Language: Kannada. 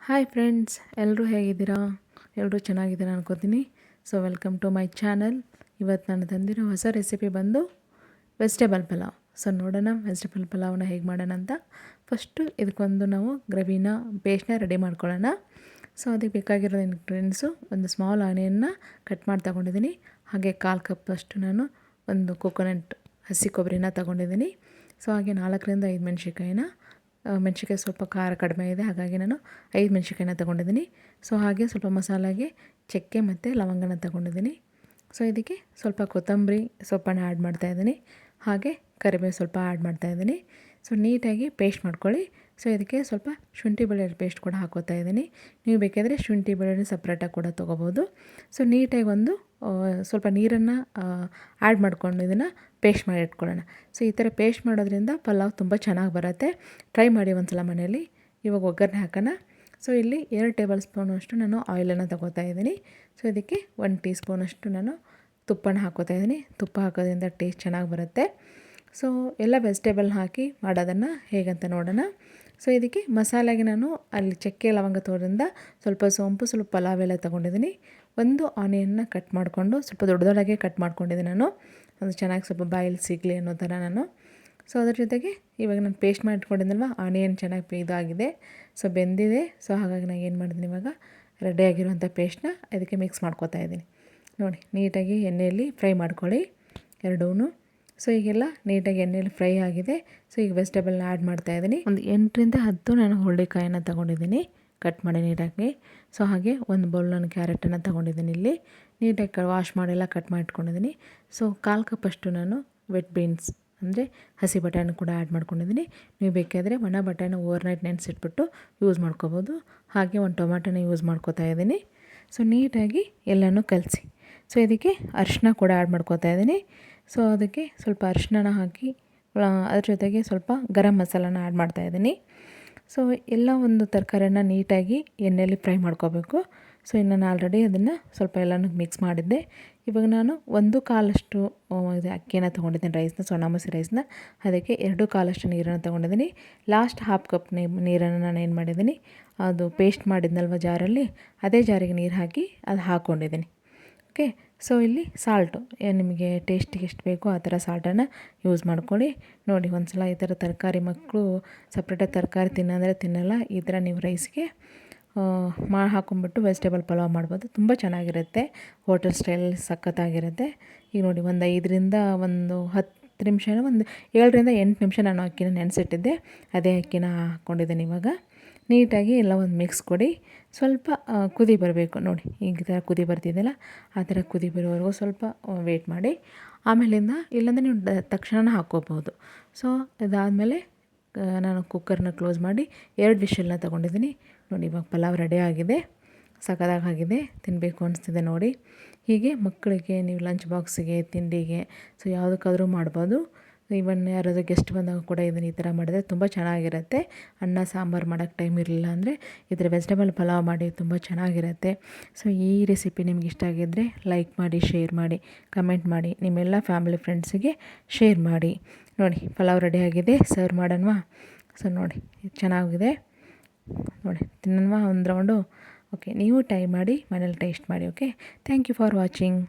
ಹಾಯ್ ಫ್ರೆಂಡ್ಸ್, ಎಲ್ಲರೂ ಹೇಗಿದ್ದೀರಾ? ಎಲ್ಲರೂ ಚೆನ್ನಾಗಿದ್ದೀರಾ ಅನ್ಕೋತೀನಿ. So welcome to my channel. ಇವತ್ತು ನಾನು ತಂದಿರೋ ಹೊಸ ರೆಸಿಪಿ ಬಂದು ವೆಜಿಟೇಬಲ್ ಪಲಾವ್. ಸೊ ನೋಡೋಣ ವೆಜಿಟೇಬಲ್ ಪಲಾವ್ನ ಹೇಗೆ ಮಾಡೋಣ ಅಂತ. ಫಸ್ಟು ಇದಕ್ಕೊಂದು ನಾವು ಗ್ರೇವಿನ ಪೇಸ್ಟ್ನ ರೆಡಿ ಮಾಡ್ಕೊಳ್ಳೋಣ. ಸೊ ಅದಕ್ಕೆ ಬೇಕಾಗಿರೋ ಇಂಗ್ರೀಡಿಯೆಂಟ್ಸು, ಒಂದು ಸ್ಮಾಲ್ ಆನಿಯನ್ನ ಕಟ್ ಮಾಡಿ ತಗೊಂಡಿದ್ದೀನಿ. ಹಾಗೆ 1/4 ಕಪ್ ಅಷ್ಟು ನಾನು ಒಂದು ಕೋಕೋನಟ್ ಹಸಿ ಕೊಬ್ಬರಿನ ತಗೊಂಡಿದ್ದೀನಿ. ಸೊ ಹಾಗೆ 4ರಿಂದ 5 ಮೆಣಸಿನ್ಕಾಯಿ ಸ್ವಲ್ಪ ಖಾರ ಕಡಿಮೆ ಇದೆ, ಹಾಗಾಗಿ ನಾನು 5 ಮೆಣಸಿನ್ಕಾಯಿನ ತೊಗೊಂಡಿದ್ದೀನಿ. ಸೊ ಹಾಗೆ ಸ್ವಲ್ಪ ಮಸಾಲೆಗೆ ಚಕ್ಕೆ ಮತ್ತು ಲವಂಗನ ತೊಗೊಂಡಿದ್ದೀನಿ. ಸೊ ಇದಕ್ಕೆ ಸ್ವಲ್ಪ ಕೊತ್ತಂಬರಿ ಸೊಪ್ಪನ್ನು ಆ್ಯಡ್ ಮಾಡ್ತಾಯಿದ್ದೀನಿ. ಹಾಗೆ ಕರಿಬೇವು ಸ್ವಲ್ಪ ಆ್ಯಡ್ ಮಾಡ್ತಾಯಿದ್ದೀನಿ. ಸೊ ನೀಟಾಗಿ ಪೇಸ್ಟ್ ಮಾಡ್ಕೊಳ್ಳಿ. ಸೊ ಇದಕ್ಕೆ ಸ್ವಲ್ಪ ಶುಂಠಿ ಬೆಳ್ಳುಳ್ಳಿ ಪೇಸ್ಟ್ ಕೂಡ ಹಾಕೋತಾ ಇದ್ದೀನಿ. ನೀವು ಬೇಕಾದರೆ ಶುಂಠಿ ಬೆಳ್ಳುಳ್ಳಿ ಸಪ್ರೇಟಾಗಿ ಕೂಡ ತೊಗೋಬೋದು. ಸೊ ನೀಟಾಗಿ ಸ್ವಲ್ಪ ನೀರನ್ನು ಆ್ಯಡ್ ಮಾಡ್ಕೊಂಡು ಇದನ್ನು ಪೇಸ್ಟ್ ಮಾಡಿ ಇಟ್ಕೊಳ್ಳೋಣ. ಸೊ ಈ ಥರ ಪೇಸ್ಟ್ ಮಾಡೋದ್ರಿಂದ ಪಲಾವ್ ತುಂಬ ಚೆನ್ನಾಗಿ ಬರುತ್ತೆ. ಟ್ರೈ ಮಾಡಿ ಒಂದ್ಸಲ ಮನೆಯಲ್ಲಿ. ಇವಾಗ ಒಗ್ಗರಣೆ ಹಾಕೋಣ. ಸೊ ಇಲ್ಲಿ 2 ಟೇಬಲ್ ಸ್ಪೂನಷ್ಟು ನಾನು ಆಯಿಲನ್ನು ತಗೋತಾ ಇದ್ದೀನಿ. ಸೊ ಇದಕ್ಕೆ 1 ಟೀ ಸ್ಪೂನಷ್ಟು ನಾನು ತುಪ್ಪನ ಹಾಕೋತಾ ಇದ್ದೀನಿ. ತುಪ್ಪ ಹಾಕೋದ್ರಿಂದ ಟೇಸ್ಟ್ ಚೆನ್ನಾಗಿ ಬರುತ್ತೆ. ಸೊ ಎಲ್ಲ ವೆಜಿಟೇಬಲ್ ಹಾಕಿ ಮಾಡೋದನ್ನು ಹೇಗಂತ ನೋಡೋಣ. ಸೊ ಇದಕ್ಕೆ ಮಸಾಲೆಗೆ ನಾನು ಅಲ್ಲಿ ಚಕ್ಕೆ ಲವಂಗ ತೋರಿಂದ ಸ್ವಲ್ಪ ಸೋಂಪು, ಸ್ವಲ್ಪ ಪಲಾವ್ ಎಲೆ ತೊಗೊಂಡಿದ್ದೀನಿ. ಒಂದು ಆನಿಯನ್ನ ಕಟ್ ಮಾಡಿಕೊಂಡು ಸ್ವಲ್ಪ ದೊಡ್ಡದಾಗೆ ಕಟ್ ಮಾಡ್ಕೊಂಡಿದ್ದೀನಿ ನಾನು. ಅದು ಚೆನ್ನಾಗಿ ಸ್ವಲ್ಪ ಬಾಯಲ್ಲಿ ಸಿಗಲಿ ಅನ್ನೋ ಥರ ನಾನು. ಸೊ ಅದ್ರ ಜೊತೆಗೆ ಇವಾಗ ನಾನು ಪೇಸ್ಟ್ ಮಾಡಿ ಇಟ್ಕೊಂಡಿದ್ದಲ್ವ, ಆನಿಯನ್ ಚೆನ್ನಾಗಿ ಇದಾಗಿದೆ, ಸೊ ಬೆಂದಿದೆ. ಸೊ ಹಾಗಾಗಿ ನಾನು ಏನು ಮಾಡಿದ್ದೀನಿ, ಇವಾಗ ರೆಡಿಯಾಗಿರುವಂಥ ಪೇಸ್ಟ್ನ ಇದಕ್ಕೆ ಮಿಕ್ಸ್ ಮಾಡ್ಕೊತಾ ಇದ್ದೀನಿ. ನೋಡಿ, ನೀಟಾಗಿ ಎಣ್ಣೆಯಲ್ಲಿ ಫ್ರೈ ಮಾಡ್ಕೊಳ್ಳಿ ಎರಡೂ. ಸೊ ಈಗೆಲ್ಲ ನೀಟಾಗಿ ಎಣ್ಣೆಯಲ್ಲಿ ಫ್ರೈ ಆಗಿದೆ. ಸೊ ಈಗ ವೆಜಿಟೇಬಲ್ನ ಆ್ಯಡ್ ಮಾಡ್ತಾಯಿದ್ದೀನಿ. ಒಂದು 8ರಿಂದ 10 ನಾನು ಹುರುಳಿಕಾಯನ್ನು ತೊಗೊಂಡಿದ್ದೀನಿ ಕಟ್ ಮಾಡಿ ನೀಟಾಗಿ. ಸೊ ಹಾಗೆ ಒಂದು ಬೌಲ್ ನಾನು ಕ್ಯಾರೆಟನ್ನು ತೊಗೊಂಡಿದ್ದೀನಿ. ಇಲ್ಲಿ ನೀಟಾಗಿ ವಾಶ್ ಮಾಡೆಲ್ಲ ಕಟ್ ಮಾಡಿ ಇಟ್ಕೊಂಡಿದ್ದೀನಿ. ಸೊ 1/4 ಕಪ್ಪಷ್ಟು ನಾನು ವೆಟ್ ಬೀನ್ಸ್ ಅಂದರೆ ಹಸಿ ಬಟಾಣಿ ಕೂಡ ಆ್ಯಡ್ ಮಾಡ್ಕೊಂಡಿದ್ದೀನಿ. ನೀವು ಬೇಕಾದರೆ ಒಣ ಬಟಾಣಿ ಓವರ್ನೈಟ್ ನೆನೆಸಿಟ್ಬಿಟ್ಟು ಯೂಸ್ ಮಾಡ್ಕೋಬೋದು. ಹಾಗೆ ಒಂದು ಟೊಮ್ಯಾಟೋನ ಯೂಸ್ ಮಾಡ್ಕೋತಾ ಇದ್ದೀನಿ. ಸೊ ನೀಟಾಗಿ ಎಲ್ಲನೂ ಕಲಸಿ. ಸೊ ಇದಕ್ಕೆ ಅರಿಶಿನ ಕೂಡ ಆ್ಯಡ್ ಮಾಡ್ಕೋತಾ ಇದ್ದೀನಿ. ಸೊ ಅದಕ್ಕೆ ಸ್ವಲ್ಪ ಅರಿಶಿನ ಹಾಕಿ ಅದ್ರ ಜೊತೆಗೆ ಸ್ವಲ್ಪ ಗರಂ ಮಸಾಲಾನ ಆ್ಯಡ್ ಮಾಡ್ತಾಯಿದ್ದೀನಿ. ಸೊ ಎಲ್ಲ ಒಂದು ತರಕಾರಿನ ನೀಟಾಗಿ ಎಣ್ಣೆಯಲ್ಲಿ ಫ್ರೈ ಮಾಡ್ಕೋಬೇಕು. ಸೊ ಇನ್ನು ನಾನು ಆಲ್ರೆಡಿ ಅದನ್ನು ಸ್ವಲ್ಪ ಎಲ್ಲನೂ ಮಿಕ್ಸ್ ಮಾಡಿದ್ದೆ. ಇವಾಗ ನಾನು 1/4 ಇದು ಅಕ್ಕಿನ ತೊಗೊಂಡಿದ್ದೀನಿ, ರೈಸ್ನ, ಸೋನಾ ಮಸೂರಿ ರೈಸ್ನ. ಅದಕ್ಕೆ 2/4 ನೀರನ್ನು ತೊಗೊಂಡಿದ್ದೀನಿ. ಲಾಸ್ಟ್ 1/2 ಕಪ್ ನೀರನ್ನು ನಾನು ಏನು ಮಾಡಿದ್ದೀನಿ, ಅದು ಪೇಸ್ಟ್ ಮಾಡಿದ್ನಲ್ವ ಜಾರಲ್ಲಿ, ಅದೇ ಜಾರಿಗೆ ನೀರು ಹಾಕಿ ಅದು ಹಾಕ್ಕೊಂಡಿದ್ದೀನಿ. ಓಕೆ. ಸೊ ಇಲ್ಲಿ ಸಾಲ್ಟು ನಿಮಗೆ ಟೇಸ್ಟಿಗೆ ಎಷ್ಟು ಬೇಕೋ ಆ ಥರ ಸಾಲ್ಟನ್ನು ಯೂಸ್ ಮಾಡ್ಕೊಳ್ಳಿ. ನೋಡಿ, ಒಂದು ಸಲ ಈ ಥರ ತರಕಾರಿ, ಮಕ್ಕಳು ಸಪ್ರೇಟಾಗಿ ತರಕಾರಿ ತಿನ್ನೋಂದರೆ ತಿನ್ನಲ್ಲ, ಈ ಥರ ನೀವು ರೈಸ್ಗೆ ಹಾಕೊಂಡ್ಬಿಟ್ಟು ವೆಜಿಟೇಬಲ್ ಪಲಾವ್ ಮಾಡ್ಬೋದು. ತುಂಬ ಚೆನ್ನಾಗಿರುತ್ತೆ, ಹೋಟೆಲ್ ಸ್ಟೈಲಲ್ಲಿ ಸಖತ್ತಾಗಿರುತ್ತೆ. ಈಗ ನೋಡಿ, ಒಂದು 5ರಿಂದ 10 ನಿಮಿಷ, ಒಂದು 7ರಿಂದ 8 ನಿಮಿಷ ನಾನು ಅಕ್ಕಿನ ನೆನೆಸಿಟ್ಟಿದ್ದೆ. ಅದೇ ಅಕ್ಕಿನ ಹಾಕ್ಕೊಂಡಿದ್ದೀನಿ. ಇವಾಗ ನೀಟಾಗಿ ಎಲ್ಲ ಒಂದು ಮಿಕ್ಸ್ ಕೊಡಿ. ಸ್ವಲ್ಪ ಕುದಿ ಬರಬೇಕು. ನೋಡಿ, ಈ ಥರ ಕುದಿ ಬರ್ತಿದೆಯಲ್ಲ, ಆ ಥರ ಕುದಿ ಬರೋವರೆಗೂ ಸ್ವಲ್ಪ ವೆಯ್ಟ್ ಮಾಡಿ. ಆಮೇಲಿಂದ ಇಲ್ಲಾಂದರೆ ನೀವು ತಕ್ಷಣ ಹಾಕ್ಕೋಬೋದು. ಸೊ ಇದಾದಮೇಲೆ ನಾನು ಕುಕ್ಕರ್ನ ಕ್ಲೋಸ್ ಮಾಡಿ 2 ವಿಷಲ್ನ ತೊಗೊಂಡಿದ್ದೀನಿ. ನೋಡಿ, ಇವಾಗ ಪಲಾವ್ ರೆಡಿ ಆಗಿದೆ, ಸಖತ್ತಾಗಿದೆ, ತಿನ್ನಬೇಕು ಅನಿಸ್ತಿದೆ ನೋಡಿ. ಹೀಗೆ ಮಕ್ಕಳಿಗೆ ನೀವು ಲಂಚ್ ಬಾಕ್ಸಿಗೆ, ತಿಂಡಿಗೆ, ಸೊ ಯಾವುದಕ್ಕಾದರೂ ಮಾಡ್ಬೋದು. ಇವನ್ ಯಾರಾದರೂ ಗೆಸ್ಟ್ ಬಂದಾಗ ಕೂಡ ಇದನ್ನು ಈ ಥರ ಮಾಡಿದ್ರೆ ತುಂಬ ಚೆನ್ನಾಗಿರುತ್ತೆ. ಅನ್ನ ಸಾಂಬಾರು ಮಾಡೋಕ್ಕೆ ಟೈಮ್ ಇರಲಿಲ್ಲ ಅಂದರೆ ಈ ಥರ ವೆಜಿಟೇಬಲ್ ಪಲಾವ್ ಮಾಡಿ, ತುಂಬ ಚೆನ್ನಾಗಿರುತ್ತೆ. ಸೊ ಈ ರೆಸಿಪಿ ನಿಮ್ಗೆ ಇಷ್ಟ ಆಗಿದ್ದರೆ ಲೈಕ್ ಮಾಡಿ, ಶೇರ್ ಮಾಡಿ, ಕಮೆಂಟ್ ಮಾಡಿ, ನಿಮ್ಮೆಲ್ಲ ಫ್ಯಾಮಿಲಿ ಫ್ರೆಂಡ್ಸಿಗೆ ಶೇರ್ ಮಾಡಿ. ನೋಡಿ, ಪಲಾವ್ ರೆಡಿಯಾಗಿದೆ, ಸರ್ವ್ ಮಾಡೋಣವಾ? ಸೊ ನೋಡಿ, ಚೆನ್ನಾಗಿದೆ. ನೋಡಿ, ತಿನ್ನೋಣವಾ ಒಂದು ರೌಂಡು? ಓಕೆ, ನೀವು ಟ್ರೈ ಮಾಡಿ, ಮನೇಲಿ ಟೇಸ್ಟ್ ಮಾಡಿ. Okay, thank you for watching.